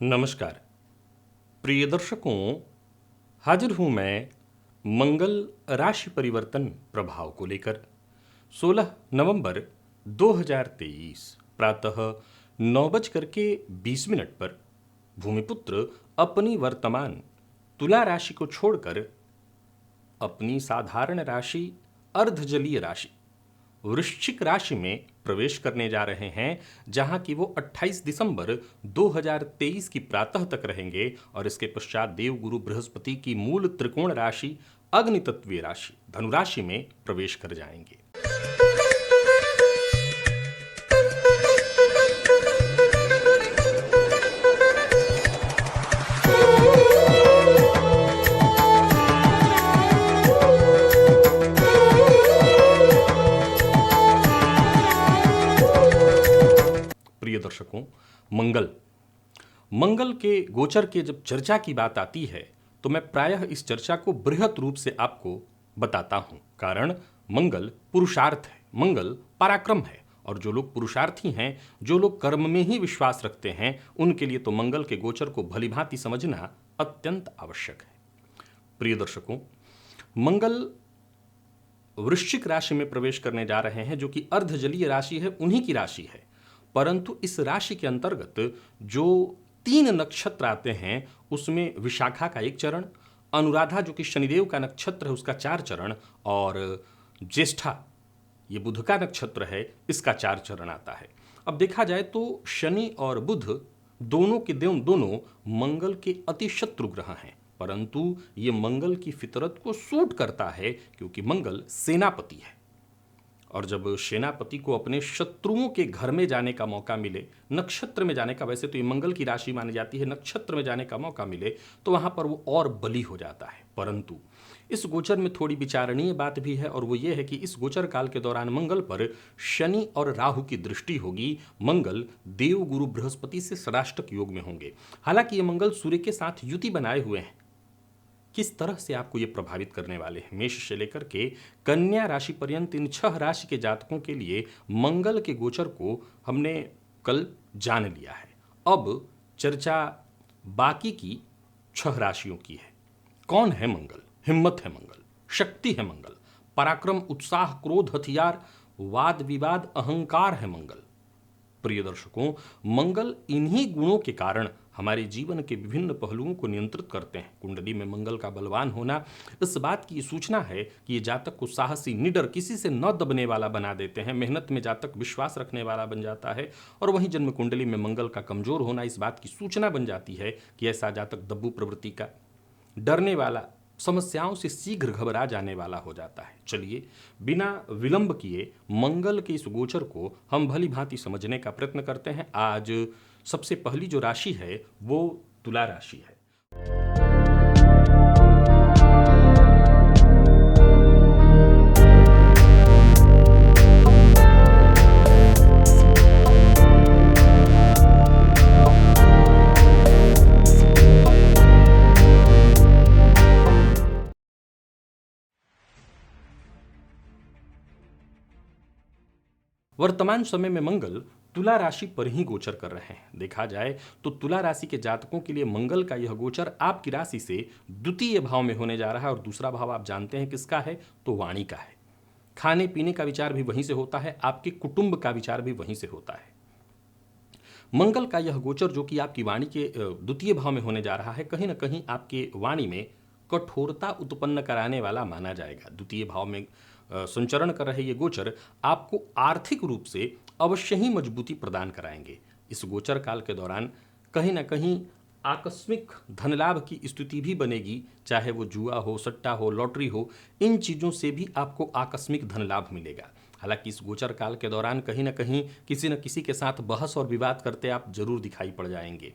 नमस्कार प्रिय दर्शकों। हाजिर हूं मैं मंगल राशि परिवर्तन प्रभाव को लेकर। 16 नवंबर 2023 प्रातः 9:20 पर भूमिपुत्र अपनी वर्तमान तुला राशि को छोड़कर अपनी साधारण राशि अर्धजलीय राशि वृश्चिक राशि में प्रवेश करने जा रहे हैं, जहां की वो 28 दिसंबर 2023 की प्रातः तक रहेंगे और इसके पश्चात देवगुरु बृहस्पति की मूल त्रिकोण राशि अग्नि तत्वीय राशि धनुराशि में प्रवेश कर जाएंगे। प्रिय दर्शकों, मंगल मंगल के गोचर के जब चर्चा की बात आती है तो मैं प्रायः इस चर्चा को बृहत रूप से आपको बताता हूं। कारण मंगल पुरुषार्थ है, मंगल पराक्रम है, और जो लोग पुरुषार्थी हैं, जो लोग कर्म में ही विश्वास रखते हैं, उनके लिए तो मंगल के गोचर को भलीभांति समझना अत्यंत आवश्यक है। प्रिय दर्शकों, मंगल वृश्चिक राशि में प्रवेश करने जा रहे हैं, जो कि अर्धजलीय राशि है, उन्हीं की राशि है। परंतु इस राशि के अंतर्गत जो 3 नक्षत्र आते हैं, उसमें विशाखा का 1 चरण, अनुराधा जो कि शनिदेव का नक्षत्र है उसका 4 चरण, और ज्येष्ठा ये बुध का नक्षत्र है, इसका 4 चरण आता है। अब देखा जाए तो शनि और बुध दोनों के दोनों मंगल के अति शत्रु ग्रह हैं, परंतु ये मंगल की फितरत को सूट करता है क्योंकि मंगल सेनापति है। और जब सेनापति को अपने शत्रुओं के घर में जाने का मौका मिले, नक्षत्र में जाने का, वैसे तो ये मंगल की राशि मानी जाती है, नक्षत्र में जाने का मौका मिले तो वहां पर वो और बली हो जाता है। परंतु इस गोचर में थोड़ी विचारणीय बात भी है, और वो ये है कि इस गोचर काल के दौरान मंगल पर शनि और राहु की दृष्टि होगी। मंगल देव गुरु बृहस्पति से षडाष्टक योग में होंगे। हालांकि ये मंगल सूर्य के साथ युति बनाए हुए हैं। किस तरह से आपको ये प्रभावित करने वाले हैं, मेष से लेकर के कन्या राशि पर्यंत इन 6 राशि के जातकों के लिए मंगल के गोचर को हमने कल जान लिया है। अब चर्चा बाकी की 6 राशियों की है। कौन है मंगल? हिम्मत है मंगल, शक्ति है मंगल, पराक्रम, उत्साह, क्रोध, हथियार, वाद विवाद, अहंकार है मंगल। प्रिय दर्शकों, मंगल इन्हीं गुणों के कारण हमारे जीवन के विभिन्न पहलुओं को नियंत्रित करते हैं। कुंडली में मंगल का बलवान होना इस बात की सूचना है कि ये जातक को साहसी, निडर, किसी से न दबने वाला बना देते हैं। मेहनत में जातक विश्वास रखने वाला बन जाता है। और वहीं जन्म कुंडली में मंगल का कमजोर होना इस बात की सूचना बन जाती है कि ऐसा जातक दब्बू प्रवृत्ति का, डरने वाला, समस्याओं से शीघ्र घबरा जाने वाला हो जाता है। चलिए बिना विलंब किए मंगल के इस गोचर को हम भली भांति समझने का प्रयत्न करते हैं। आज सबसे पहली जो राशि है वो तुला राशि है। वर्तमान समय में मंगल तुला राशि पर ही गोचर कर रहे हैं। देखा जाए तो तुला राशि के जातकों के लिए मंगल का यह गोचर आपकी राशि से द्वितीय भाव में होने जा रहा है, और दूसरा भाव आप जानते हैं किसका है, तो वाणी का है। खाने पीने का विचार भी वहीं से होता है, आपके कुटुंब का विचार भी वहीं से होता है। मंगल का यह गोचर जो कि आपकी वाणी के द्वितीय भाव में होने जा रहा है, कहीं ना कहीं आपके वाणी में कठोरता उत्पन्न कराने वाला माना जाएगा। द्वितीय भाव में संचरण कर रहे ये गोचर आपको आर्थिक रूप से अवश्य ही मजबूती प्रदान कराएंगे। इस गोचर काल के दौरान कहीं ना कहीं आकस्मिक धन लाभ की स्थिति भी बनेगी, चाहे वो जुआ हो, सट्टा हो, लॉटरी हो, इन चीज़ों से भी आपको आकस्मिक धन लाभ मिलेगा। हालांकि इस गोचर काल के दौरान कहीं ना कहीं किसी न किसी के साथ बहस और विवाद करते आप जरूर दिखाई पड़ जाएंगे।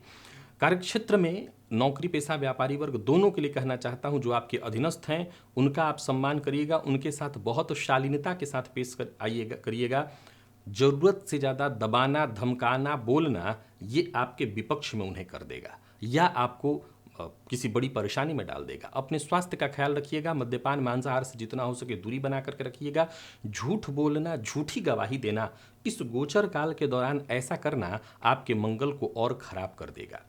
कार्यक्षेत्र में नौकरी पेशा व्यापारी वर्ग दोनों के लिए कहना चाहता हूं, जो आपके अधीनस्थ हैं उनका आप सम्मान करिएगा, उनके साथ बहुत शालीनता के साथ पेश करिएगा। जरूरत से ज़्यादा दबाना, धमकाना, बोलना ये आपके विपक्ष में उन्हें कर देगा या आपको किसी बड़ी परेशानी में डाल देगा। अपने स्वास्थ्य का ख्याल रखिएगा। मद्यपान, मांसाहार से जितना हो सके दूरी बना करके रखिएगा। झूठ बोलना, झूठी गवाही देना, इस गोचर काल के दौरान ऐसा करना आपके मंगल को और खराब कर देगा।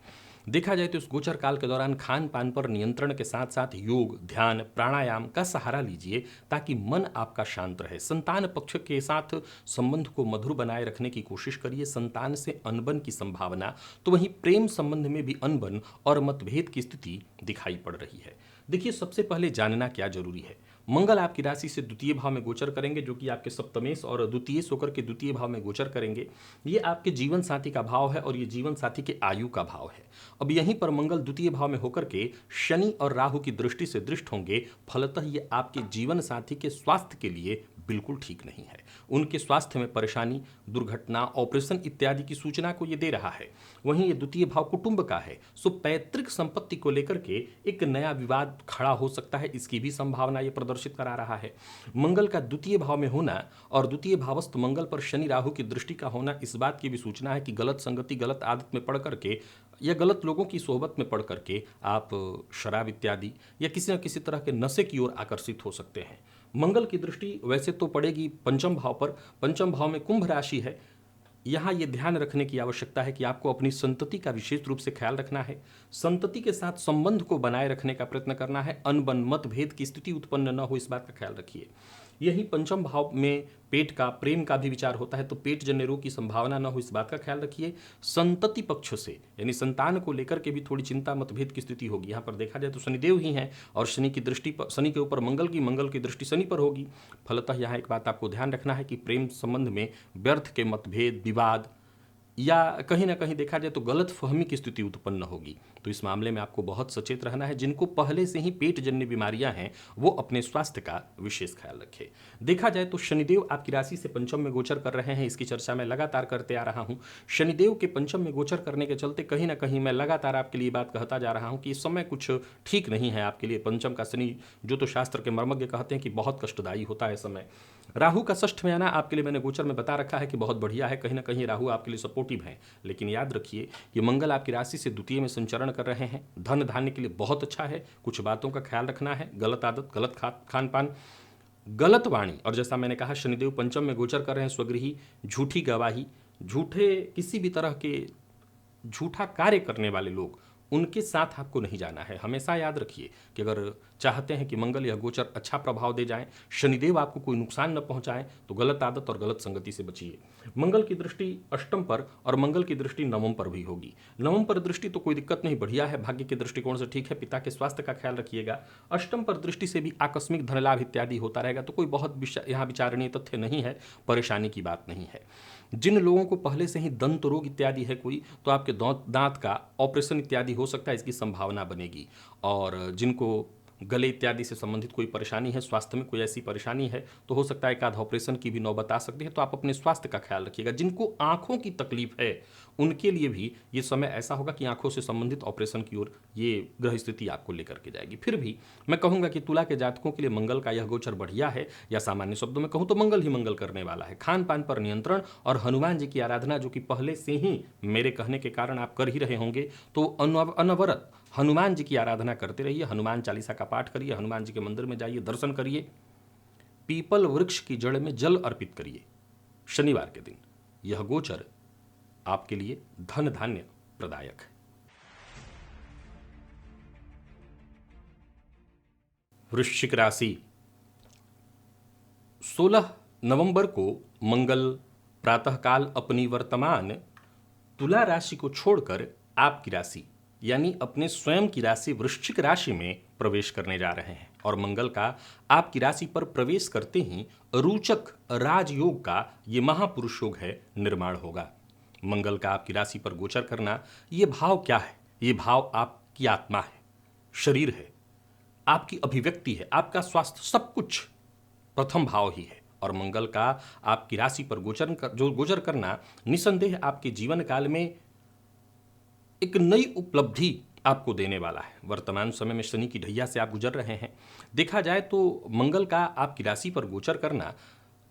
देखा जाए तो इस गोचर काल के दौरान खान पान पर नियंत्रण के साथ साथ योग, ध्यान, प्राणायाम का सहारा लीजिए ताकि मन आपका शांत रहे। संतान पक्ष के साथ संबंध को मधुर बनाए रखने की कोशिश करिए। संतान से अनबन की संभावना, तो वहीं प्रेम संबंध में भी अनबन और मतभेद की स्थिति दिखाई पड़ रही है। देखिए, सबसे पहले जानना क्या जरूरी है। मंगल आपकी राशि से द्वितीय भाव में गोचर करेंगे, जो कि आपके सप्तमेश और द्वितीय होकर के द्वितीय भाव में गोचर करेंगे। ये आपके जीवन साथी का भाव है और ये जीवन साथी के आयु का भाव है। अब यहीं पर मंगल द्वितीय भाव में होकर के शनि और राहु की दृष्टि से दृष्ट होंगे। फलतः ये आपके जीवन साथी के स्वास्थ्य के लिए बिल्कुल ठीक नहीं है। उनके स्वास्थ्य में परेशानी, दुर्घटना, ऑपरेशन इत्यादि की सूचना को ये दे रहा है। वहीं ये द्वितीय भाव कुटुंब का है, सो पैतृक संपत्ति को लेकर के एक नया विवाद खड़ा हो सकता है, इसकी भी संभावना ये प्रदर्शित करा रहा है। मंगल का द्वितीय भाव में होना और द्वितीय भावस्थ मंगल पर शनि राहु की दृष्टि का होना इस बात की भी सूचना है कि गलत संगति, गलत आदत में पड़ करके या गलत लोगों की सोहबत में पड़ करके आप शराब इत्यादि या किसी न किसी तरह के नशे की ओर आकर्षित हो सकते हैं। मंगल की दृष्टि वैसे तो पड़ेगी पंचम भाव पर। पंचम भाव में कुंभ राशि है। यहाँ ये ध्यान रखने की आवश्यकता है कि आपको अपनी संतति का विशेष रूप से ख्याल रखना है। संतति के साथ संबंध को बनाए रखने का प्रयत्न करना है। अनबन, मतभेद की स्थिति उत्पन्न न हो, इस बात का ख्याल रखिए। यही पंचम भाव में पेट का, प्रेम का भी विचार होता है, तो पेट जन्य रोग की संभावना न हो, इस बात का ख्याल रखिए। संतति पक्ष से यानी संतान को लेकर के भी थोड़ी चिंता, मतभेद की स्थिति होगी। यहाँ पर देखा जाए तो शनिदेव ही हैं और शनि की दृष्टि पर, शनि के ऊपर मंगल की दृष्टि शनि पर होगी। फलतः यहाँ एक बात आपको ध्यान रखना है कि प्रेम संबंध में व्यर्थ के मतभेद, विवाद या कहीं ना कहीं देखा जाए तो गलत फहमी की स्थिति उत्पन्न होगी। तो इस मामले में आपको बहुत सचेत रहना है। जिनको पहले से ही पेट जन्य बीमारियां हैं वो अपने स्वास्थ्य का विशेष ख्याल रखें। देखा जाए तो शनिदेव आपकी राशि से पंचम में गोचर कर रहे हैं, इसकी चर्चा मैं लगातार करते आ रहा हूं। शनिदेव के पंचम में गोचर करने के चलते कहीं ना कहीं मैं लगातार आपके लिए बात कहता जा रहा हूं कि इस समय कुछ ठीक नहीं है आपके लिए। पंचम का शनि, जो तो शास्त्र के मर्मज्ञ कहते हैं कि बहुत कष्टदायी होता है समय। राहु का षष्ठ में आना आपके लिए मैंने गोचर में बता रखा है कि बहुत बढ़िया है। कहीं ना कहीं राहु आपके लिए सपोर्टिव है, लेकिन याद रखिए कि मंगल आपकी राशि से द्वितीय में संचरण कर रहे हैं। धन धान्य के लिए बहुत अच्छा है। कुछ बातों का ख्याल रखना है। गलत आदत, गलत खान पान, गलत वाणी, और जैसा मैंने कहा शनिदेव पंचम में गोचर कर रहे हैं, स्वगृही, झूठी गवाही, झूठे किसी भी तरह के झूठा कार्य करने वाले लोग, उनके साथ आपको नहीं जाना है। हमेशा याद रखिए कि अगर चाहते हैं कि मंगल यह गोचर अच्छा प्रभाव दे जाएं, शनिदेव आपको कोई नुकसान न पहुंचाएं, तो गलत आदत और गलत संगति से बचिए। मंगल की दृष्टि अष्टम पर और मंगल की दृष्टि नवम पर भी होगी। नवम पर दृष्टि तो कोई दिक्कत नहीं, बढ़िया है, भाग्य के दृष्टिकोण से ठीक है। पिता के स्वास्थ्य का ख्याल रखिएगा। अष्टम पर दृष्टि से भी आकस्मिक धन लाभ इत्यादि होता रहेगा, तो कोई बहुत यहाँ विचारणीय तथ्य नहीं है, परेशानी की बात नहीं है। जिन लोगों को पहले से ही दंत रोग इत्यादि है कोई, तो आपके दांत का ऑपरेशन इत्यादि हो सकता है, इसकी संभावना बनेगी। और जिनको गले इत्यादि से संबंधित कोई परेशानी है, स्वास्थ्य में कोई ऐसी परेशानी है, तो हो सकता है एक आध ऑपरेशन की भी नौबत आ सकती है। तो आप अपने स्वास्थ्य का ख्याल रखिएगा। जिनको आंखों की तकलीफ है उनके लिए भी ये समय ऐसा होगा कि आंखों से संबंधित ऑपरेशन की ओर ये ग्रह स्थिति आपको लेकर के जाएगी। फिर भी मैं कहूँगा कि तुला के जातकों के लिए मंगल का यह गोचर बढ़िया है, या सामान्य शब्दों में कहूँ तो मंगल ही मंगल करने वाला है। खान पान पर नियंत्रण और हनुमान जी की आराधना, जो कि पहले से ही मेरे कहने के कारण आप कर ही रहे होंगे, तो अनवरत हनुमान जी की आराधना करते रहिए। हनुमान चालीसा का पाठ करिए, हनुमान जी के मंदिर में जाइए, दर्शन करिए, पीपल वृक्ष की जड़ में जल अर्पित करिए। शनिवार के दिन यह गोचर आपके लिए धन धान्य प्रदायक है। वृश्चिक राशि, 16 नवंबर को मंगल प्रातःकाल अपनी वर्तमान तुला राशि को छोड़कर आपकी राशि यानी अपने स्वयं की राशि वृश्चिक राशि में प्रवेश करने जा रहे हैं। और मंगल का आपकी राशि पर प्रवेश करते ही रोचक राजयोग का ये महापुरुष योग है निर्माण होगा। मंगल का आपकी राशि पर गोचर करना, ये भाव क्या है? ये भाव आपकी आत्मा है, शरीर है, आपकी अभिव्यक्ति है, आपका स्वास्थ्य, सब कुछ प्रथम भाव ही है। और मंगल का आपकी राशि पर गोचर करना निसंदेह आपके जीवन काल में एक नई उपलब्धि आपको देने वाला है। वर्तमान समय में शनि की ढैया से आप गुजर रहे हैं। देखा जाए तो मंगल का आपकी राशि पर गोचर करना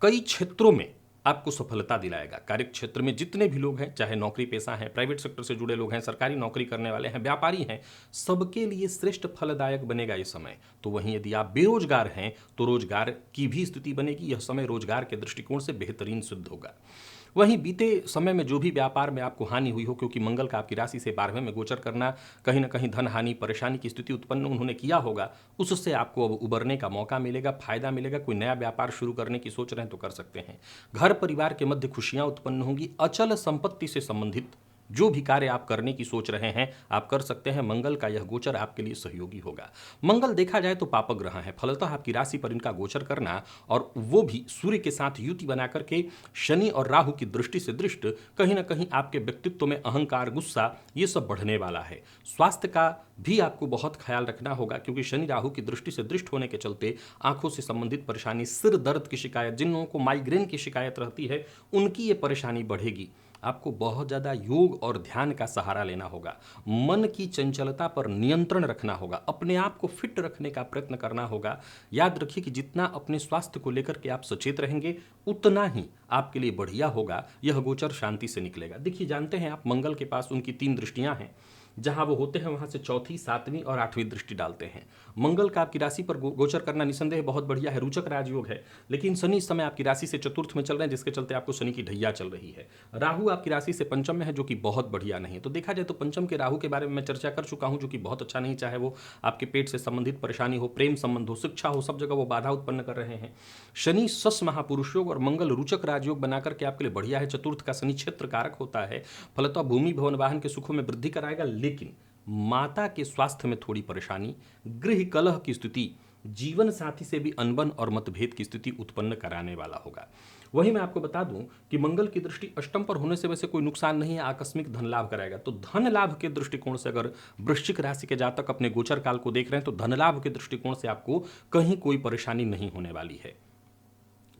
कई क्षेत्रों में आपको सफलता दिलाएगा। कार्य क्षेत्र में जितने भी लोग हैं, चाहे नौकरी पेशा हैं, प्राइवेट सेक्टर से जुड़े लोग हैं, सरकारी नौकरी करने वाले हैं, व्यापारी हैं, सबके लिए श्रेष्ठ फलदायक बनेगा ये समय। तो वहीं यदि आप बेरोजगार हैं तो रोजगार की भी स्थिति बनेगी। यह समय रोजगार के दृष्टिकोण से बेहतरीन सिद्ध होगा। वहीं बीते समय में जो भी व्यापार में आपको हानि हुई हो, क्योंकि मंगल का आपकी राशि से 12वें में गोचर करना कहीं ना कहीं धन हानि, परेशानी की स्थिति उत्पन्न उन्होंने किया होगा, उससे आपको अब उबरने का मौका मिलेगा, फायदा मिलेगा। कोई नया व्यापार शुरू करने की सोच रहे हैं तो कर सकते हैं। घर परिवार के मध्य खुशियां उत्पन्न होंगी। अचल संपत्ति से संबंधित जो भी कार्य आप करने की सोच रहे हैं आप कर सकते हैं। मंगल का यह गोचर आपके लिए सहयोगी होगा। मंगल देखा जाए तो पापक ग्रह है, फलतः आपकी राशि पर इनका गोचर करना और वो भी सूर्य के साथ युति बना करके शनि और राहु की दृष्टि से दृष्ट कहीं ना कहीं आपके व्यक्तित्व में अहंकार, गुस्सा ये सब बढ़ने वाला है। स्वास्थ्य का भी आपको बहुत ख्याल रखना होगा, क्योंकि शनि राहु की दृष्टि से दृष्ट होने के चलते आंखों से संबंधित परेशानी, सिर दर्द की शिकायत, जिन लोगों को माइग्रेन की शिकायत रहती है उनकी ये परेशानी बढ़ेगी। आपको बहुत ज़्यादा योग और ध्यान का सहारा लेना होगा। मन की चंचलता पर नियंत्रण रखना होगा। अपने आप को फिट रखने का प्रयत्न करना होगा। याद रखिए कि जितना अपने स्वास्थ्य को लेकर के आप सचेत रहेंगे उतना ही आपके लिए बढ़िया होगा। यह गोचर शांति से निकलेगा। देखिए, जानते हैं आप मंगल के पास उनकी 3 दृष्टियां हैं। जहां वो होते हैं वहां से चौथी, 7वीं और 8वीं दृष्टि डालते हैं। मंगल का आपकी राशि पर गोचर करना निसंदेह बहुत बढ़िया है, रोचक राजयोग है। लेकिन शनि इस समय आपकी राशि से चतुर्थ में चल रहे हैं, जिसके चलते आपको शनि की ढैया चल रही है। राहु आपकी राशि से पंचम में है, जो कि बहुत बढ़िया नहीं है। तो देखा जाए तो पंचम के राहु के बारे में मैं चर्चा कर चुका हूं, जो कि बहुत अच्छा नहीं। चाहे वो आपके पेट से संबंधित परेशानी हो, प्रेम संबंध हो, शिक्षा हो, सब जगह वो बाधा उत्पन्न कर रहे हैं। शनि सस महापुरुष योग और मंगल रुचक राजयोग बनाकर के आपके लिए बढ़िया है। चतुर्थ का शनि क्षेत्र कारक होता है, फलतः भूमि भवन वाहन के सुखों में वृद्धि कराएगा। लेकिन माता के स्वास्थ्य में थोड़ी परेशानी, गृह कलह की स्थिति, जीवन साथी से भी अनबन और मतभेद की स्थिति उत्पन्न कराने वाला होगा। वहीं मैं आपको बता दूं कि मंगल की दृष्टि अष्टम पर होने से वैसे कोई नुकसान नहीं है, आकस्मिक धन लाभ कराएगा। तो धन लाभ के दृष्टिकोण से अगर वृश्चिक राशि के जातक अपने गोचर काल को देख रहे हैं तो धन लाभ के दृष्टिकोण से आपको कहीं कोई परेशानी नहीं होने वाली है।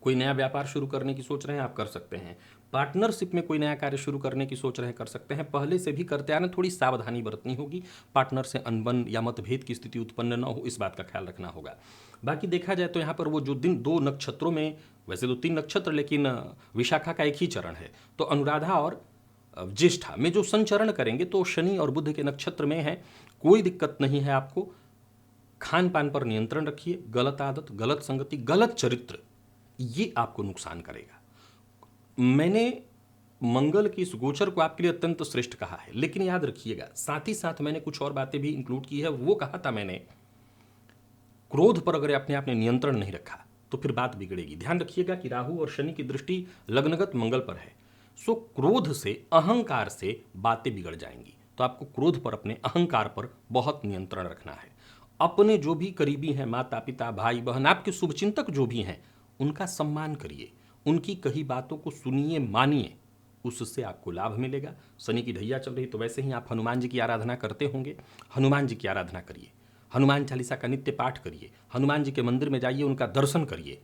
कोई नया व्यापार शुरू करने की सोच रहे हैं आप कर सकते हैं। पार्टनरशिप में कोई नया कार्य शुरू करने की सोच रहे हैं कर सकते हैं। पहले से भी करते आ रहे हैं, थोड़ी सावधानी बरतनी होगी। पार्टनर से अनबन या मतभेद की स्थिति उत्पन्न न हो, इस बात का ख्याल रखना होगा। बाकी देखा जाए तो यहाँ पर वो जो दिन 2 नक्षत्रों में, वैसे तो 3 नक्षत्र लेकिन विशाखा का एक ही चरण है, तो अनुराधा और ज्येष्ठा में जो संचरण करेंगे तो शनि और बुध के नक्षत्र में है। कोई दिक्कत नहीं है आपको। खान पान पर नियंत्रण रखिए। गलत आदत, गलत संगति, गलत चरित्र ये आपको नुकसान करेगा। मैंने मंगल की इस गोचर को आपके लिए अत्यंत श्रेष्ठ कहा है, लेकिन याद रखिएगा साथ ही साथ मैंने कुछ और बातें भी इंक्लूड की है। वो कहा था मैंने, क्रोध पर अगर अपने आप ने नियंत्रण नहीं रखा तो फिर बात बिगड़ेगी। ध्यान रखिएगा कि राहु और शनि की दृष्टि लग्नगत मंगल पर है, सो क्रोध से, अहंकार से बातें बिगड़ जाएंगी। तो आपको क्रोध पर, अपने अहंकार पर बहुत नियंत्रण रखना है। अपने जो भी करीबी हैं, माता पिता, भाई बहन, आपके शुभचिंतक जो भी हैं, उनका सम्मान करिए, उनकी कही बातों को सुनिए, मानिए, उससे आपको लाभ मिलेगा। शनि की ढैया चल रही तो वैसे ही आप हनुमान जी की आराधना करते होंगे, हनुमान जी की आराधना करिए, हनुमान चालीसा का नित्य पाठ करिए, हनुमान जी के मंदिर में जाइए, उनका दर्शन करिए।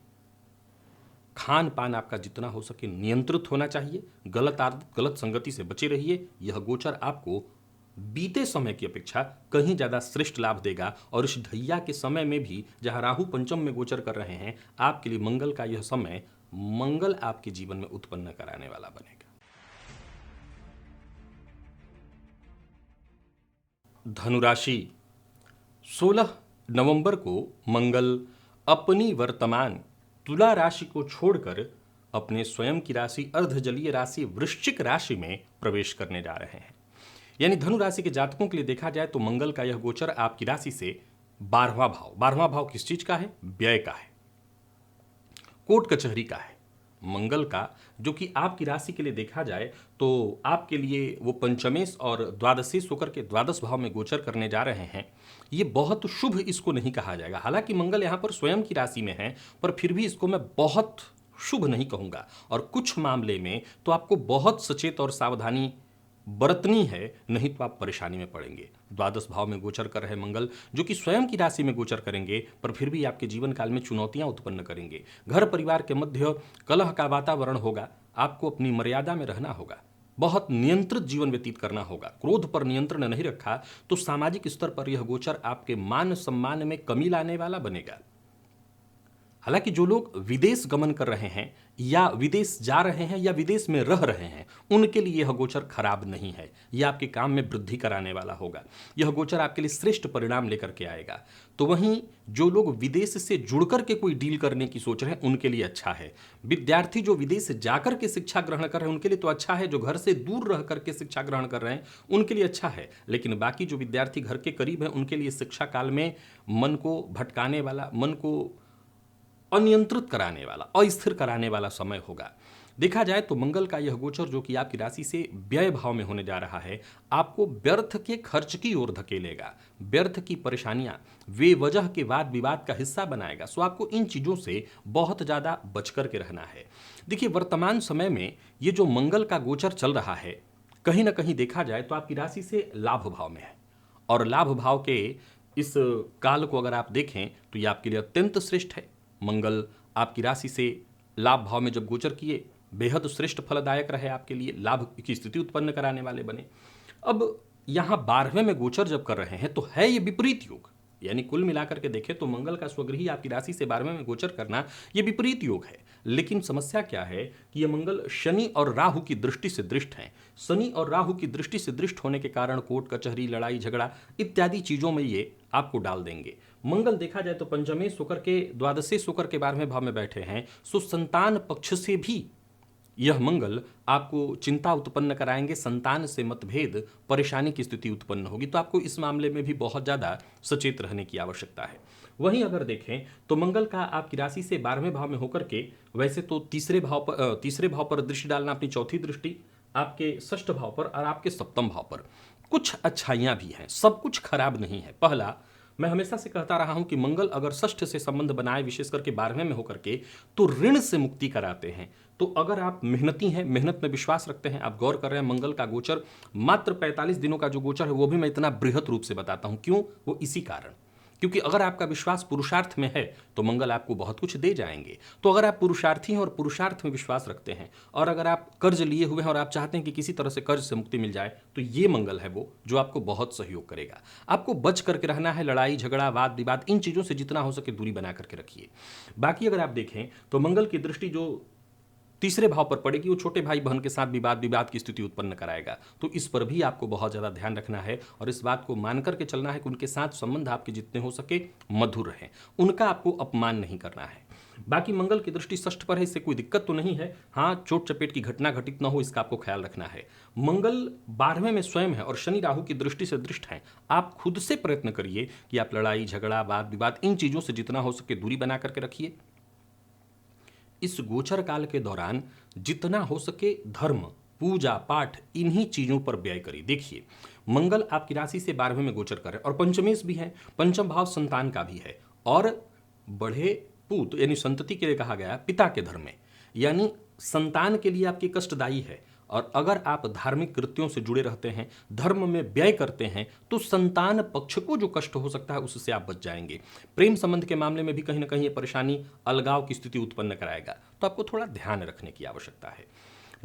खान पान आपका जितना हो सके नियंत्रित होना चाहिए। गलत आदत, गलत संगति से बचे रहिए। यह गोचर आपको बीते समय की अपेक्षा कहीं ज्यादा श्रेष्ठ लाभ देगा। और इस ढैया के समय में भी जहां राहु पंचम में गोचर कर रहे हैं, आपके लिए मंगल का यह समय मंगल आपके जीवन में उत्पन्न कराने वाला बनेगा। धनुराशि, 16 नवंबर को मंगल अपनी वर्तमान तुला राशि को छोड़कर अपने स्वयं की राशि, अर्धजलीय राशि वृश्चिक राशि में प्रवेश करने जा रहे हैं। यानी धनु राशि के जातकों के लिए देखा जाए तो मंगल का यह गोचर आपकी राशि से 12वां भाव किस चीज का है? व्यय का है, कोर्ट कचहरी का है। मंगल का जो कि आपकी राशि के लिए देखा जाए तो आपके लिए वो पंचमेश और द्वादशेश होकर के 12 भाव में गोचर करने जा रहे हैं। ये बहुत शुभ इसको नहीं कहा जाएगा। हालांकि मंगल यहाँ पर स्वयं की राशि में है, पर फिर भी इसको मैं बहुत शुभ नहीं कहूँगा। और कुछ मामले में तो आपको बहुत सचेत और सावधानी बरतनी है, नहीं तो आप परेशानी में पड़ेंगे। 12 भाव में गोचर कर रहे मंगल जो कि स्वयं की राशि में गोचर करेंगे, पर फिर भी आपके जीवन काल में चुनौतियां उत्पन्न करेंगे। घर परिवार के मध्य कलह का वातावरण होगा। आपको अपनी मर्यादा में रहना होगा, बहुत नियंत्रित जीवन व्यतीत करना होगा। क्रोध पर नियंत्रण नहीं रखा तो सामाजिक स्तर पर यह गोचर आपके मान सम्मान में कमी लाने वाला बनेगा। हालांकि जो लोग विदेश गमन कर रहे हैं या विदेश जा रहे हैं या विदेश में रह रहे हैं, उनके लिए यह गोचर खराब नहीं है। यह आपके काम में वृद्धि कराने वाला होगा। यह गोचर आपके लिए श्रेष्ठ परिणाम लेकर के आएगा। तो वहीं जो लोग विदेश से जुड़कर के कोई डील करने की सोच रहे हैं, उनके लिए अच्छा है। विद्यार्थी जो विदेश जाकर के शिक्षा ग्रहण कर रहे हैं, उनके लिए तो अच्छा है। जो घर से दूर रह करके शिक्षा ग्रहण कर रहे हैं, उनके लिए अच्छा है। लेकिन बाकी जो विद्यार्थी घर के करीब हैं, उनके लिए शिक्षा काल में मन को भटकाने वाला, मन को अनियंत्रित कराने वाला, अस्थिर कराने वाला समय होगा। देखा जाए तो मंगल का यह गोचर जो कि आपकी राशि से व्यय भाव में होने जा रहा है, आपको व्यर्थ के खर्च की ओर धकेलेगा। व्यर्थ की परेशानियां, बेवजह के वाद विवाद का हिस्सा बनाएगा। सो आपको इन चीजों से बहुत ज्यादा बच करके रहना है। देखिए, वर्तमान समय में ये जो मंगल का गोचर चल रहा है, कहीं ना कहीं देखा जाए तो आपकी राशि से लाभ भाव में है। और लाभ भाव के इस काल को अगर आप देखें तो ये आपके लिए अत्यंत श्रेष्ठ है। मंगल आपकी राशि से लाभ भाव में जब गोचर किए, बेहद श्रेष्ठ फलदायक रहे आपके लिए, लाभ की स्थिति उत्पन्न कराने वाले बने। अब यहां 12वें में गोचर जब कर रहे हैं तो है ये विपरीत योग। यानी कुल मिलाकर के देखें तो मंगल का स्वगृही आपकी राशि से 12वें में गोचर करना ये विपरीत योग है। लेकिन समस्या क्या है कि ये मंगल शनि और राहु की दृष्टि से दृष्ट हैं। शनि और राहु की दृष्टि से दृष्ट होने के कारण कोर्ट कचहरी, लड़ाई झगड़ा इत्यादि चीजों में ये आपको डाल देंगे। मंगल देखा जाए तो पंचमेश होकर के, द्वादशेश होकर के 12वें भाव में बैठे हैं। सो संतान पक्ष से भी यह मंगल आपको चिंता उत्पन्न कराएंगे। संतान से मतभेद, परेशानी की स्थिति उत्पन्न होगी। तो आपको इस मामले में भी बहुत ज़्यादा सचेत रहने की आवश्यकता है। वहीं अगर देखें तो मंगल का आपकी राशि से 12वें भाव में होकर के, वैसे तो तीसरे भाव पर दृष्टि डालना, अपनी चौथी दृष्टि आपके षष्ठ भाव पर और आपके सप्तम भाव पर। कुछ अच्छाइयाँ भी हैं, सब कुछ खराब नहीं है। पहला, मैं हमेशा से कहता रहा हूं कि मंगल अगर षष्ठ से संबंध बनाए, विशेष करके 12वें में होकर के, तो ऋण से मुक्ति कराते हैं। तो अगर आप मेहनती हैं, मेहनत में विश्वास रखते हैं, आप गौर कर रहे हैं, मंगल का गोचर मात्र 45 दिनों का जो गोचर है, वो भी मैं इतना बृहत रूप से बताता हूं। क्यों? वो इसी कारण, क्योंकि अगर आपका विश्वास पुरुषार्थ में है तो मंगल आपको बहुत कुछ दे जाएंगे। तो अगर आप पुरुषार्थी हैं और पुरुषार्थ में विश्वास रखते हैं, और अगर आप कर्ज लिए हुए हैं और आप चाहते हैं कि किसी तरह से कर्ज से मुक्ति मिल जाए, तो ये मंगल है वो जो आपको बहुत सहयोग करेगा। आपको बच करके रहना है। लड़ाई झगड़ा, वाद विवाद, इन चीज़ों से जितना हो सके दूरी बना करके रखिए। बाकी अगर आप देखें तो मंगल की दृष्टि जो तीसरे भाव पर पड़ेगी, वो छोटे भाई बहन के साथ विवाद की स्थिति उत्पन्न कराएगा। तो इस पर भी आपको बहुत ज़्यादा ध्यान रखना है और इस बात को मान करके चलना है कि उनके साथ संबंध आपके जितने हो सके मधुर रहें, उनका आपको अपमान नहीं करना है। बाकी मंगल की दृष्टि षष्ठ पर है, इससे कोई दिक्कत तो नहीं है। हाँ, चोट चपेट की घटना घटित न हो, इसका आपको ख्याल रखना है। मंगल 12वें में स्वयं है और शनि राहु की दृष्टि से दृष्ट है। आप खुद से प्रयत्न करिए कि आप लड़ाई झगड़ा, वाद विवाद, इन चीज़ों से जितना हो सके दूरी बना करके रखिए। इस गोचर काल के दौरान जितना हो सके धर्म, पूजा पाठ, इन्हीं चीजों पर व्यय करिए। देखिए, मंगल आपकी राशि से 12वें में गोचर करे और पंचमेश भी है, पंचम भाव संतान का भी है, और बढ़े पूत यानी संतति के लिए कहा गया पिता के धर्म में, यानी संतान के लिए आपकी कष्टदायी है। और अगर आप धार्मिक कृत्यों से जुड़े रहते हैं, धर्म में व्यय करते हैं, तो संतान पक्ष को जो कष्ट हो सकता है उससे आप बच जाएंगे। प्रेम संबंध के मामले में भी कहीं ना कहीं ये परेशानी, अलगाव की स्थिति उत्पन्न कराएगा। तो आपको थोड़ा ध्यान रखने की आवश्यकता है।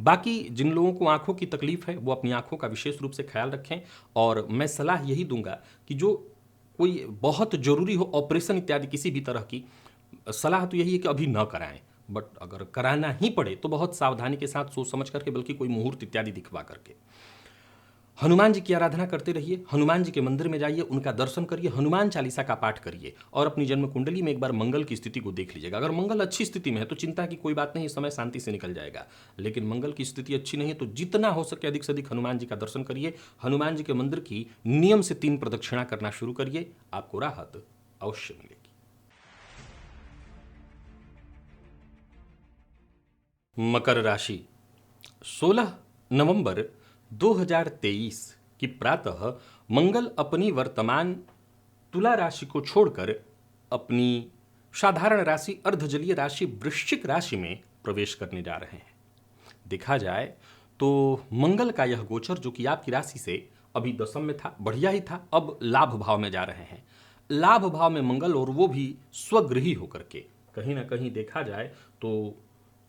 बाकी जिन लोगों को आंखों की तकलीफ है, वो अपनी आंखों का विशेष रूप से ख्याल रखें। और मैं सलाह यही दूंगा कि जो कोई बहुत जरूरी हो, ऑपरेशन इत्यादि किसी भी तरह की, सलाह तो यही है कि अभी न कराएं। बट अगर कराना ही पड़े तो बहुत सावधानी के साथ, सोच समझ करके, बल्कि कोई मुहूर्त इत्यादि दिखवा करके। हनुमान जी की आराधना करते रहिए, हनुमान जी के मंदिर में जाइए, उनका दर्शन करिए, हनुमान चालीसा का पाठ करिए और अपनी जन्म कुंडली में एक बार मंगल की स्थिति को देख लीजिएगा। अगर मंगल अच्छी स्थिति में है तो चिंता की कोई बात नहीं, समय शांति से निकल जाएगा। लेकिन मंगल की स्थिति अच्छी नहीं है तो जितना हो सके अधिक से अधिक हनुमान जी का दर्शन करिए, हनुमान जी के मंदिर की नियम से 3 प्रदक्षिणा करना शुरू करिए, आपको राहत अवश्य मिलेगी। मकर राशि 16 नवंबर 2023 की प्रातः मंगल अपनी वर्तमान तुला राशि को छोड़कर अपनी साधारण राशि, अर्धजलीय राशि वृश्चिक राशि में प्रवेश करने जा रहे हैं। देखा जाए तो मंगल का यह गोचर जो कि आपकी राशि से अभी दशम में था, बढ़िया ही था, अब लाभ भाव में जा रहे हैं। लाभ भाव में मंगल, और वो भी स्वगृही होकर के। कहीं ना कहीं देखा जाए तो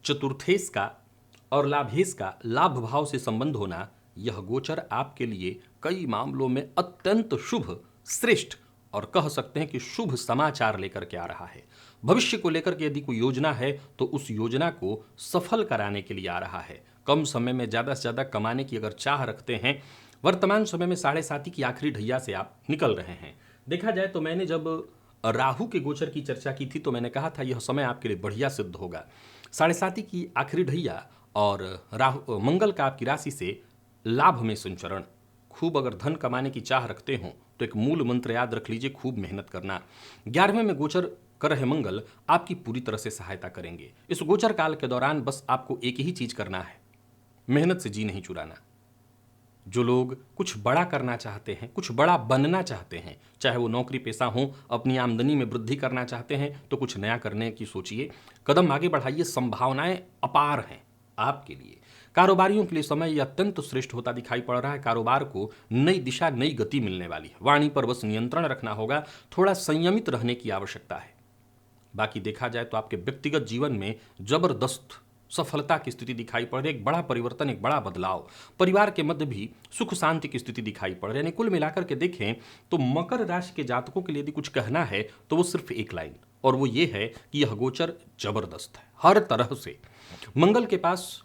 चतुर्थेश का और लाभेश का लाभ भाव से संबंध होना, यह गोचर आपके लिए कई मामलों में अत्यंत शुभ, श्रेष्ठ और कह सकते हैं कि शुभ समाचार लेकर के आ रहा है। भविष्य को लेकर के यदि कोई योजना है तो उस योजना को सफल कराने के लिए आ रहा है। कम समय में ज़्यादा से ज़्यादा कमाने की अगर चाह रखते हैं, वर्तमान समय में 7.5 की आखिरी ढैया से आप निकल रहे हैं। देखा जाए तो मैंने जब राहु के गोचर की चर्चा की थी तो मैंने कहा था यह समय आपके लिए बढ़िया सिद्ध होगा। 7.5 की आखिरी ढैया और राहु मंगल का आपकी राशि से लाभ में संचरण। खूब अगर धन कमाने की चाह रखते हो तो एक मूल मंत्र याद रख लीजिए, खूब मेहनत करना। 11वें में गोचर कर रहे मंगल आपकी पूरी तरह से सहायता करेंगे। इस गोचर काल के दौरान बस आपको एक ही चीज करना है, मेहनत से जी नहीं चुराना। जो लोग कुछ बड़ा करना चाहते हैं, कुछ बड़ा बनना चाहते हैं, चाहे वो नौकरी पेशा हो, अपनी आमदनी में वृद्धि करना चाहते हैं तो कुछ नया करने की सोचिए, कदम आगे बढ़ाइए। संभावनाएं अपार हैं आपके लिए। कारोबारियों के लिए समय यह अत्यंत श्रेष्ठ होता दिखाई पड़ रहा है। कारोबार को नई दिशा, नई गति मिलने वाली है। वाणी पर बस नियंत्रण रखना होगा, थोड़ा संयमित रहने की आवश्यकता है। बाकी देखा जाए तो आपके व्यक्तिगत जीवन में जबरदस्त सफलता की स्थिति दिखाई पड़ रही है। एक बड़ा परिवर्तन, एक बड़ा बदलाव। परिवार के मध्य भी सुख शांति की स्थिति दिखाई पड़ रही है। यानी कुल मिलाकर के देखें तो मकर राशि के जातकों के लिए यदि कुछ कहना है तो वो सिर्फ एक लाइन, और वो ये है कि यह गोचर जबरदस्त है हर तरह से। मंगल के पास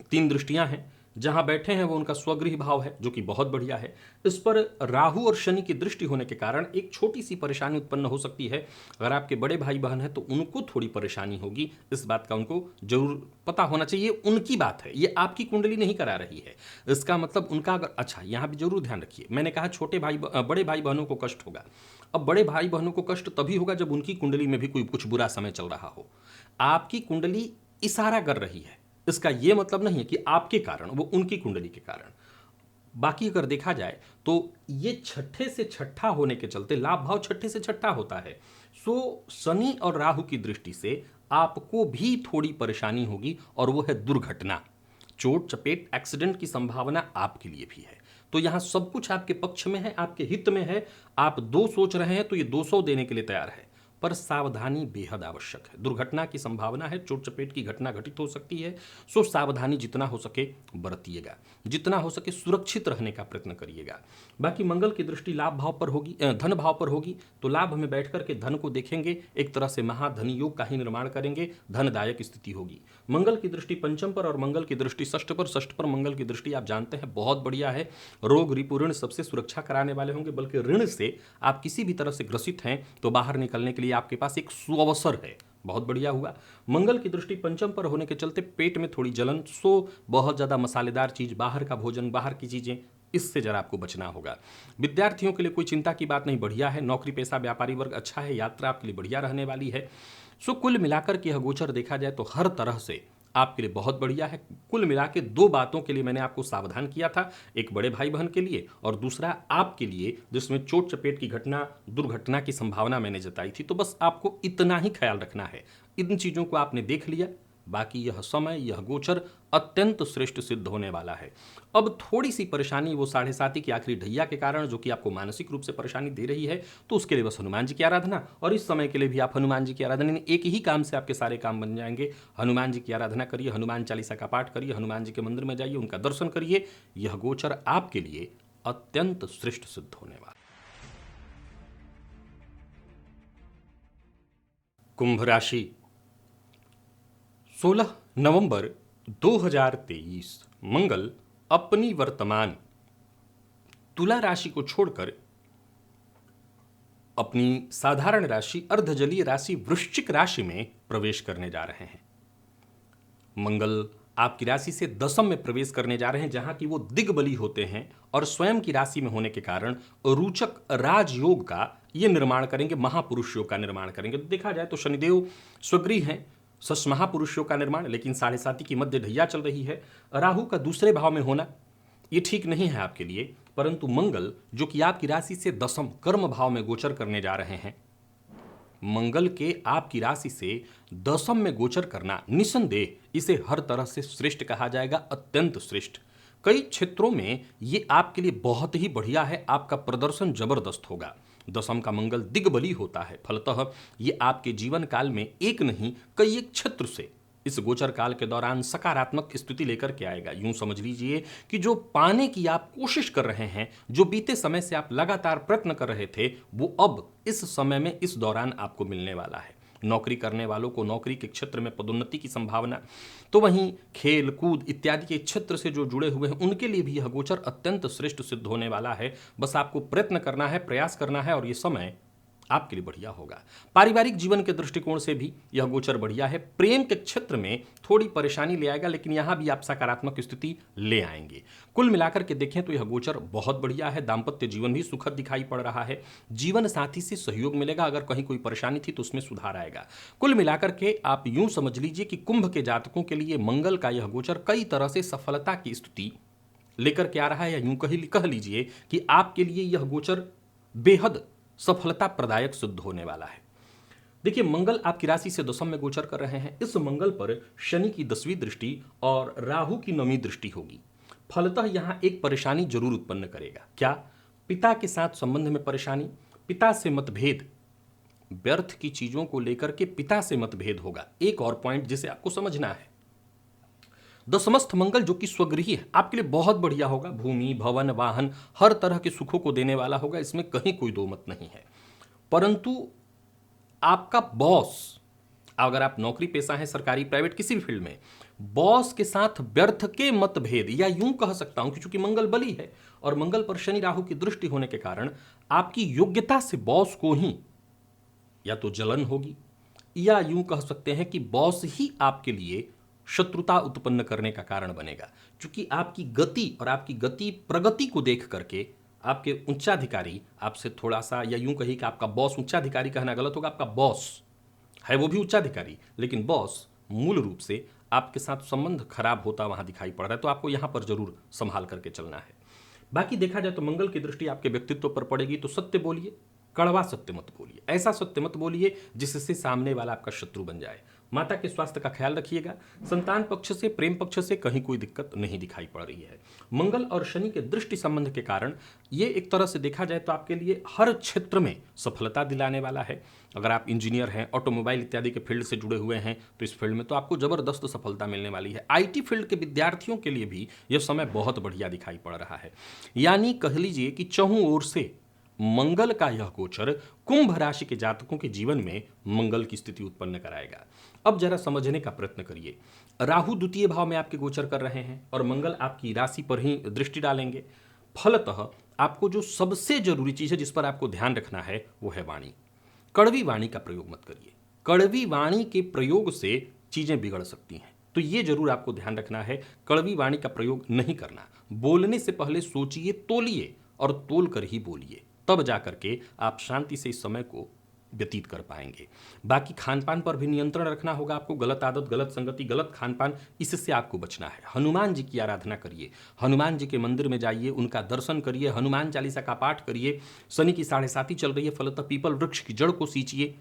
3 दृष्टियां हैं। जहां बैठे हैं वो उनका स्वगृह भाव है, जो कि बहुत बढ़िया है। इस पर राहु और शनि की दृष्टि होने के कारण एक छोटी सी परेशानी उत्पन्न हो सकती है। अगर आपके बड़े भाई बहन हैं तो उनको थोड़ी परेशानी होगी, इस बात का उनको जरूर पता होना चाहिए। उनकी बात है, ये आपकी कुंडली नहीं करा रही है। इसका मतलब उनका अगर, अच्छा यहां भी जरूर ध्यान रखिए, मैंने कहा बड़े भाई बहनों को कष्ट होगा। अब बड़े भाई बहनों को कष्ट तभी होगा जब उनकी कुंडली में भी कोई कुछ बुरा समय चल रहा हो। आपकी कुंडली इशारा कर रही है, इसका यह मतलब नहीं है कि आपके कारण, वो उनकी कुंडली के कारण। बाकी अगर देखा जाए तो ये छठे से छठा होने के चलते, लाभ भाव छठे से छठा होता है, सो शनि और राहु की दृष्टि से आपको भी थोड़ी परेशानी होगी, और वो है दुर्घटना, चोट चपेट, एक्सीडेंट की संभावना आपके लिए भी है। तो यहां सब कुछ आपके पक्ष में है, आपके हित में है। आप 2 सोच रहे हैं तो ये 200 देने के लिए तैयार है, पर सावधानी बेहद आवश्यक है। दुर्घटना की संभावना है, चोट चपेट की घटना घटित हो सकती है। सो सावधानी जितना हो सके बरतिएगा, जितना हो सके सुरक्षित रहने का प्रयत्न करिएगा। बाकी मंगल की दृष्टि लाभ भाव पर होगी, धन भाव पर होगी, तो लाभ में बैठकर के धन को देखेंगे, एक तरह से महाधन योग का ही निर्माण करेंगे, धनदायक स्थिति होगी। मंगल की दृष्टि पंचम पर और मंगल की दृष्टि षष्ठ पर मंगल की दृष्टि आप जानते हैं बहुत बढ़िया है। रोग रिपु ऋण सबसे सुरक्षा कराने वाले होंगे, बल्कि ऋण से आप किसी भी तरह से ग्रसित हैं तो बाहर निकलने के लिए आपके पास एक सुअवसर है। बहुत बढ़िया हुआ। मंगल की दृष्टि पंचम पर होने के चलते पेट में थोड़ी जलन, सो बहुत ज्यादा मसालेदार चीज, बाहर का भोजन, बाहर की चीजें, इससे जरा आपको बचना होगा। विद्यार्थियों के लिए कोई चिंता की बात नहीं, बढ़िया है। नौकरी पेशा व्यापारी वर्ग अच्छा है, यात्रा आपके लिए बढ़िया रहने वाली है। सो कुल मिलाकर के यह गोचर देखा जाए तो हर तरह से आपके लिए बहुत बढ़िया है। कुल मिला के 2 बातों के लिए मैंने आपको सावधान किया था, एक बड़े भाई बहन के लिए और दूसरा आपके लिए, जिसमें चोट चपेट की घटना, दुर्घटना की संभावना मैंने जताई थी। तो बस आपको इतना ही ख्याल रखना है। इन चीजों को आपने देख लिया, बाकी यह समय, यह गोचर अत्यंत श्रेष्ठ सिद्ध होने वाला है। अब थोड़ी सी परेशानी वो 7.5 की आखिरी ढैया के कारण, जो कि आपको मानसिक रूप से परेशानी दे रही है, तो उसके लिए बस हनुमान जी की आराधना, और इस समय के लिए भी आप हनुमान जी की आराधना, एक ही काम से आपके सारे काम बन जाएंगे। हनुमान जी की आराधना करिए, हनुमान चालीसा का पाठ करिए, हनुमान जी के मंदिर में जाइए, उनका दर्शन करिए। यह गोचर आपके लिए अत्यंत श्रेष्ठ सिद्ध होने वाला। कुंभ राशि, 16 नवंबर 2023 मंगल अपनी वर्तमान तुला राशि को छोड़कर अपनी साधारण राशि, अर्धजलीय राशि वृश्चिक राशि में प्रवेश करने जा रहे हैं। मंगल आपकी राशि से दशम में प्रवेश करने जा रहे हैं, जहां की वो दिग्बली होते हैं, और स्वयं की राशि में होने के कारण रोचक राजयोग का ये निर्माण करेंगे, महापुरुष योग का निर्माण करेंगे। तो देखा जाए तो शनिदेव स्वगृह हैं, सस महापुरुष योग का निर्माण, लेकिन 7.5 की मध्य ढैया चल रही है। राहु का दूसरे भाव में होना ये ठीक नहीं है आपके लिए, परंतु मंगल जो कि आपकी राशि से दशम कर्म भाव में गोचर करने जा रहे हैं, मंगल के आपकी राशि से दशम में गोचर करना निसंदेह इसे हर तरह से श्रेष्ठ कहा जाएगा, अत्यंत श्रेष्ठ। कई क्षेत्रों में ये आपके लिए बहुत ही बढ़िया है, आपका प्रदर्शन जबरदस्त होगा। दशम का मंगल दिग्बली होता है, फलतः ये आपके जीवन काल में एक नहीं कई एक क्षेत्र से इस गोचर काल के दौरान सकारात्मक स्थिति लेकर के आएगा। यूं समझ लीजिए कि जो पाने की आप कोशिश कर रहे हैं, जो बीते समय से आप लगातार प्रयत्न कर रहे थे, वो अब इस समय में इस दौरान आपको मिलने वाला है। नौकरी करने वालों को नौकरी के क्षेत्र में पदोन्नति की संभावना, तो वहीं खेल कूद इत्यादि के क्षेत्र से जो जुड़े हुए हैं उनके लिए भी यह गोचर अत्यंत श्रेष्ठ सिद्ध होने वाला है। बस आपको प्रयत्न करना है, प्रयास करना है और ये समय आपके लिए बढ़िया होगा। पारिवारिक जीवन के दृष्टिकोण से भी यह गोचर बढ़िया है। प्रेम के क्षेत्र में थोड़ी परेशानी ले आएगा, लेकिन यहां भी आप सकारात्मक स्थिति ले आएंगे। कुल मिलाकर के देखें तो यह गोचर बहुत बढ़िया है। दाम्पत्य जीवन भी सुखद दिखाई पड़ रहा है। जीवन साथी से सहयोग मिलेगा, अगर कहीं कोई परेशानी थी तो उसमें सुधार आएगा। कुल मिलाकर के आप यूं समझ लीजिए कि कुंभ के जातकों के लिए मंगल का यह गोचर कई तरह से सफलता की स्थिति लेकर के आ रहा है, या यूं कह लीजिए कि आपके लिए यह गोचर बेहद सफलता प्रदायक सिद्ध होने वाला है। देखिए, मंगल आपकी राशि से दशम में गोचर कर रहे हैं। इस मंगल पर शनि की 10वीं दृष्टि और राहु की 9वीं दृष्टि होगी। फलतः यहां एक परेशानी जरूर उत्पन्न करेगा। क्या? पिता के साथ संबंध में परेशानी, पिता से मतभेद, व्यर्थ की चीजों को लेकर के पिता से मतभेद होगा। एक और पॉइंट जिसे आपको समझना है, दशमस्थ मंगल जो कि स्वगृही है, आपके लिए बहुत बढ़िया होगा। भूमि, भवन, वाहन, हर तरह के सुखों को देने वाला होगा, इसमें कहीं कोई दो मत नहीं है। परंतु आपका बॉस, अगर आप नौकरी पेशा हैं, सरकारी प्राइवेट किसी भी फील्ड में, बॉस के साथ व्यर्थ के मतभेद, या यूं कह सकता हूं कि चूंकि मंगल बली है और मंगल पर शनि राहु की दृष्टि होने के कारण आपकी योग्यता से बॉस को ही या तो जलन होगी, या यूं कह सकते हैं कि बॉस ही आपके लिए शत्रुता उत्पन्न करने का कारण बनेगा। क्योंकि आपकी गति और आपकी गति प्रगति को देख करके आपके उच्चाधिकारी आपसे थोड़ा सा, या यूं कही कि आपका बॉस, उच्चाधिकारी कहना गलत होगा, आपका बॉस है वो भी उच्चाधिकारी, लेकिन बॉस मूल रूप से आपके साथ संबंध खराब होता वहां दिखाई पड़ रहा है। तो आपको यहां पर जरूर संभाल करके चलना है। बाकी देखा जाए तो मंगल की दृष्टि आपके व्यक्तित्व पर पड़ेगी, तो सत्य बोलिए, कड़वा सत्य मत बोलिए, ऐसा सत्य मत बोलिए जिससे सामने वाला आपका शत्रु बन जाए। माता के स्वास्थ्य का ख्याल रखिएगा। संतान पक्ष से, प्रेम पक्ष से कहीं कोई दिक्कत नहीं दिखाई पड़ रही है। मंगल और शनि के दृष्टि संबंध के कारण ये एक तरह से देखा जाए तो आपके लिए हर क्षेत्र में सफलता दिलाने वाला है। अगर आप इंजीनियर हैं, ऑटोमोबाइल इत्यादि के फील्ड से जुड़े हुए हैं, तो इस फील्ड में तो आपको जबरदस्त सफलता मिलने वाली है। आईटी फील्ड के विद्यार्थियों के लिए भी यह समय बहुत बढ़िया दिखाई पड़ रहा है। यानी कह लीजिए कि चहुं ओर से मंगल का यह गोचर कुंभ राशि के जातकों के जीवन में मंगल की स्थिति उत्पन्न कराएगा। अब जरा समझने का प्रयत्न करिए। राहु द्वितीय भाव में आपके गोचर कर रहे हैं और मंगल आपकी राशि पर ही दृष्टि डालेंगे। फलतः आपको जो सबसे जरूरी चीज है जिस पर आपको ध्यान रखना है वो है वाणी। कड़वी वाणी का प्रयोग मत करिए। कड़वी वाणी के प्रयोग से चीजें बिगड़ सकती हैं, तो ये जरूर आपको ध्यान रखना है। कड़वी वाणी का प्रयोग नहीं करना। बोलने से पहले सोचिए, तोलिए और तोल कर ही बोलिए, तब जाकर के आप शांति से इस समय को व्यतीत कर पाएंगे। बाकी खान पान पर भी नियंत्रण रखना होगा आपको। गलत आदत, गलत संगति, गलत खान पान, इससे आपको बचना है। हनुमान जी की आराधना करिए, हनुमान जी के मंदिर में जाइए, उनका दर्शन करिए, हनुमान चालीसा का पाठ करिए। शनि की 7.5 चल रही है, फलतः पीपल वृक्ष की जड़ को सींचिए,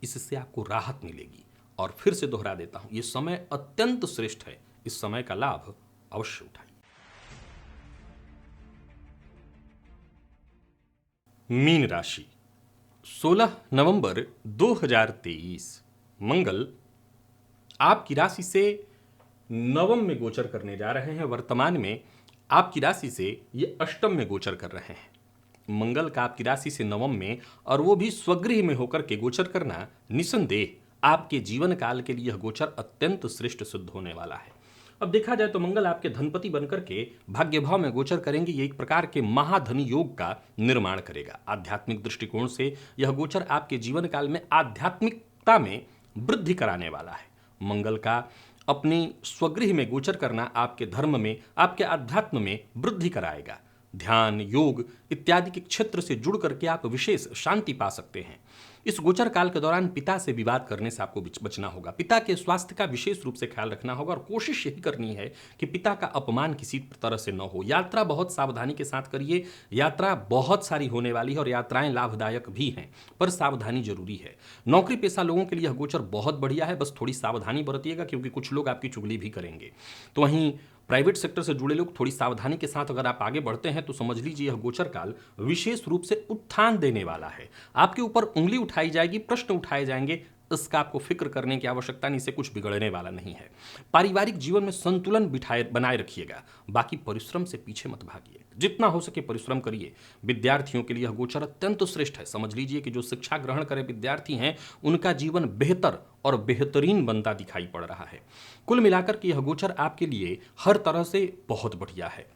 इससे आपको राहत मिलेगी। और फिर से दोहरा देता हूं, यह समय अत्यंत श्रेष्ठ है, इस समय का लाभ अवश्य उठाइए। मीन राशि, 16 नवंबर 2023 मंगल आपकी राशि से नवम में गोचर करने जा रहे हैं। वर्तमान में आपकी राशि से ये अष्टम में गोचर कर रहे हैं। मंगल का आपकी राशि से नवम में, और वो भी स्वगृह में होकर के गोचर करना, निसंदेह आपके जीवन काल के लिए यह गोचर अत्यंत श्रेष्ठ सिद्ध होने वाला है। अब देखा जाए तो मंगल आपके धनपति बनकर के भाग्य भाव में गोचर करेंगे। ये एक प्रकार के महाधनी योग का निर्माण करेगा। आध्यात्मिक दृष्टिकोण से यह गोचर आपके जीवन काल में आध्यात्मिकता में वृद्धि कराने वाला है। मंगल का अपनी स्वगृह में गोचर करना आपके धर्म में, आपके अध्यात्म में वृद्धि कराएगा। ध्यान, योग इत्यादि के क्षेत्र से जुड़ करके आप विशेष शांति पा सकते हैं। इस गोचर काल के दौरान पिता से विवाद करने से आपको बचना होगा। पिता के स्वास्थ्य का विशेष रूप से ख्याल रखना होगा और कोशिश यही करनी है कि पिता का अपमान किसी तरह से न हो। यात्रा बहुत सावधानी के साथ करिए। यात्रा बहुत सारी होने वाली है और यात्राएं लाभदायक भी हैं, पर सावधानी जरूरी है। नौकरी पेशा लोगों के लिए यह गोचर बहुत बढ़िया है, बस थोड़ी सावधानी बरतिएगा, क्योंकि कुछ लोग आपकी चुगली भी करेंगे। तो वहीं प्राइवेट सेक्टर से जुड़े लोग थोड़ी सावधानी के साथ अगर आप आगे बढ़ते हैं तो समझ लीजिए यह गोचर काल विशेष रूप से उत्थान देने वाला है। आपके ऊपर उंगली उठाई जाएगी, प्रश्न उठाए जाएंगे, इसका आपको फिक्र करने की आवश्यकता नहीं, इससे कुछ बिगड़ने वाला नहीं है। पारिवारिक जीवन में संतुलन बनाए रखिएगा, बाकी परिश्रम से पीछे मत भागिए, जितना हो सके परिश्रम करिए। विद्यार्थियों के लिए यह गोचर अत्यंत श्रेष्ठ है। समझ लीजिए कि जो शिक्षा ग्रहण करे विद्यार्थी हैं उनका जीवन बेहतर और बेहतरीन बनता दिखाई पड़ रहा है। कुल मिलाकर के यह गोचर आपके लिए हर तरह से बहुत बढ़िया है।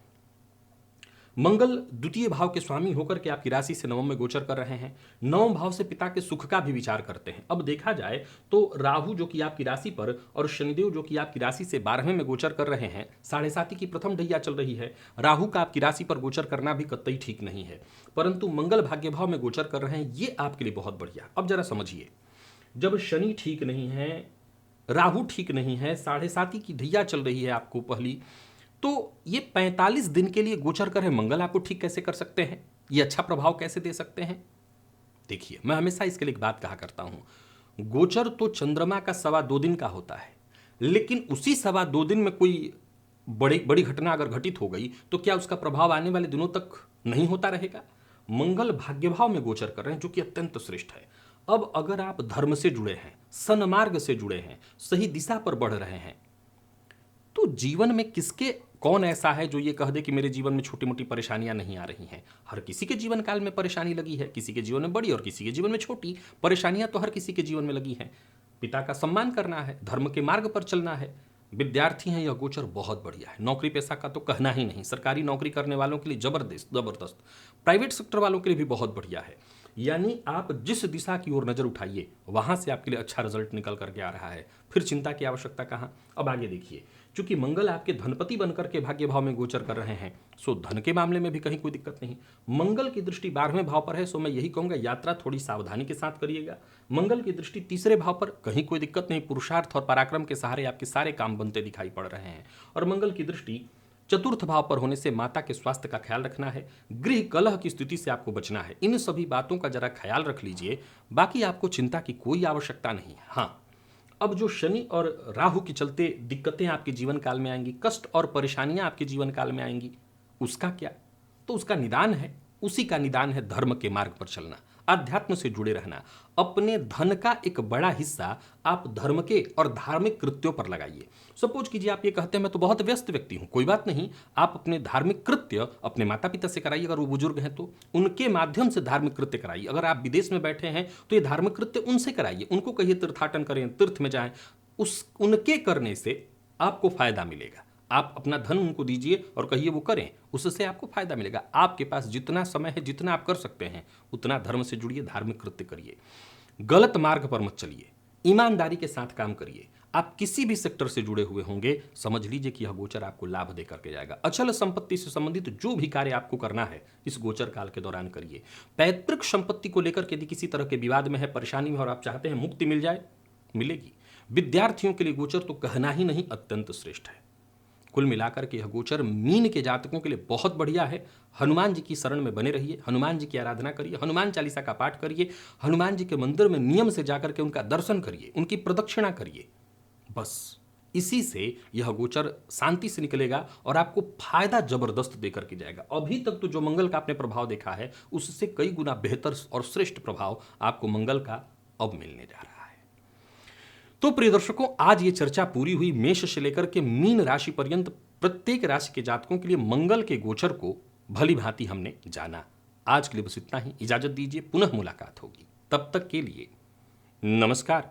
मंगल द्वितीय भाव के स्वामी होकर के आपकी राशि से नवम में गोचर कर रहे हैं। नवम भाव से पिता के सुख का भी विचार करते हैं। अब देखा जाए तो राहु जो कि आपकी राशि पर और शनिदेव जो कि आपकी राशि से 12वें में गोचर कर रहे हैं, 7.5 की प्रथम ढैया चल रही है। राहु का आपकी राशि पर गोचर करना भी कतई ठीक नहीं है, परंतु मंगल भाग्य भाव में गोचर कर रहे हैं, ये आपके लिए बहुत बढ़िया। अब जरा समझिए, जब शनि ठीक नहीं है, राहु ठीक नहीं है, 7.5 की ढैया चल रही है आपको पहली, तो ये 45 दिन के लिए गोचर कर है मंगल आपको ठीक कैसे कर सकते हैं? ये अच्छा प्रभाव कैसे दे सकते हैं? देखिए, मैं हमेशा इसके लिए एक बात कहा करता हूं, गोचर तो चंद्रमा का 2.25 दिन का होता है, लेकिन उसी 2.25 दिन में कोई बड़ी बड़ी घटना अगर घटित हो गई तो क्या उसका प्रभाव आने वाले दिनों तक नहीं होता रहेगा? मंगल भाग्यभाव में गोचर कर रहे हैं, जो कि अत्यंत श्रेष्ठ है। अब अगर आप धर्म से जुड़े हैं, सन्मार्ग से जुड़े हैं, सही दिशा पर बढ़ रहे हैं, तो जीवन में किसके कौन ऐसा है जो ये कह दे कि मेरे जीवन में छोटी मोटी परेशानियां नहीं आ रही हैं? हर किसी के जीवन काल में परेशानी लगी है, किसी के जीवन में बड़ी और किसी के जीवन में छोटी परेशानियां तो हर किसी के जीवन में लगी हैं। पिता का सम्मान करना है, धर्म के मार्ग पर चलना है। विद्यार्थी हैं, यह गोचर बहुत बढ़िया है। नौकरी पेशा का तो कहना ही नहीं, सरकारी नौकरी करने वालों के लिए जबरदस्त, प्राइवेट सेक्टर वालों के लिए भी बहुत बढ़िया है। यानी आप जिस दिशा की ओर नजर उठाइए वहां से आपके लिए अच्छा रिजल्ट निकल करके आ रहा है, फिर चिंता की आवश्यकता कहां। अब आगे देखिए, चूंकि मंगल आपके धनपति बनकर के भाग्य भाव में गोचर कर रहे हैं, सो धन के मामले में भी कहीं कोई दिक्कत नहीं। मंगल की दृष्टि 12वें भाव पर है, सो मैं यही कहूंगा यात्रा थोड़ी सावधानी के साथ करिएगा। मंगल की दृष्टि 3रे भाव पर, कहीं कोई दिक्कत नहीं। पुरुषार्थ और पराक्रम के सहारे आपके सारे काम बनते दिखाई पड़ रहे हैं। और मंगल की दृष्टि 4th भाव पर होने से माता के स्वास्थ्य का ख्याल रखना है, गृह कलह की स्थिति से आपको बचना है। इन सभी बातों का जरा ख्याल रख लीजिए, बाकी आपको चिंता की कोई आवश्यकता नहीं है। हाँ, अब जो शनि और राहु के चलते दिक्कतें आपके जीवन काल में आएंगी, कष्ट और परेशानियां आपके जीवन काल में आएंगी, उसका क्या? तो उसका निदान है, उसी का निदान है धर्म के मार्ग पर चलना, अध्यात्म से जुड़े रहना। अपने धन का एक बड़ा हिस्सा आप धर्म के और धार्मिक कृत्यों पर लगाइए। सपोज कीजिए आप ये कहते हैं मैं तो बहुत व्यस्त व्यक्ति हूं, कोई बात नहीं, आप अपने धार्मिक कृत्य अपने माता पिता से कराइए। अगर वो बुजुर्ग हैं तो उनके माध्यम से धार्मिक कृत्य कराइए। अगर आप विदेश में बैठे हैं तो ये धार्मिक कृत्य उनसे कराइए, उनको कहिए तीर्थाटन करें, तीर्थ में जाएं। उनके करने से आपको फायदा मिलेगा। आप अपना धन उनको दीजिए और कहिए वो करें, उससे आपको फायदा मिलेगा। आपके पास जितना समय है, जितना आप कर सकते हैं, उतना धर्म से जुड़िए, धार्मिक कृत्य करिए। गलत मार्ग पर मत चलिए, ईमानदारी के साथ काम करिए। आप किसी भी सेक्टर से जुड़े हुए होंगे, समझ लीजिए कि यह गोचर आपको लाभ देकर के जाएगा। अचल संपत्ति से संबंधित जो भी कार्य आपको करना है इस गोचर काल के दौरान करिए। पैतृक संपत्ति को लेकर यदि किसी तरह के विवाद में है, परेशानी में और आप चाहते हैं मुक्ति मिल जाए, मिलेगी। विद्यार्थियों के लिए गोचर तो कहना ही नहीं, अत्यंत श्रेष्ठ है। कुल मिलाकर के यह गोचर मीन के जातकों के लिए बहुत बढ़िया है। हनुमान जी की शरण में बने रहिए, हनुमान जी की आराधना करिए, हनुमान चालीसा का पाठ करिए, हनुमान जी के मंदिर में नियम से जाकर के उनका दर्शन करिए, उनकी प्रदक्षिणा करिए। बस इसी से यह गोचर शांति से निकलेगा और आपको फायदा जबरदस्त देकर के जाएगा। अभी तक तो जो मंगल का आपने प्रभाव देखा है, उससे कई गुना बेहतर और श्रेष्ठ प्रभाव आपको मंगल का अब मिलने जा रहा है। तो प्रिय दर्शकों, आज ये चर्चा पूरी हुई मेष से लेकर के मीन राशि पर्यंत प्रत्येक राशि के जातकों के लिए मंगल के गोचर को भली भांति हमने जाना। आज के लिए बस इतना ही, इजाजत दीजिए, पुनः मुलाकात होगी। तब तक के लिए नमस्कार।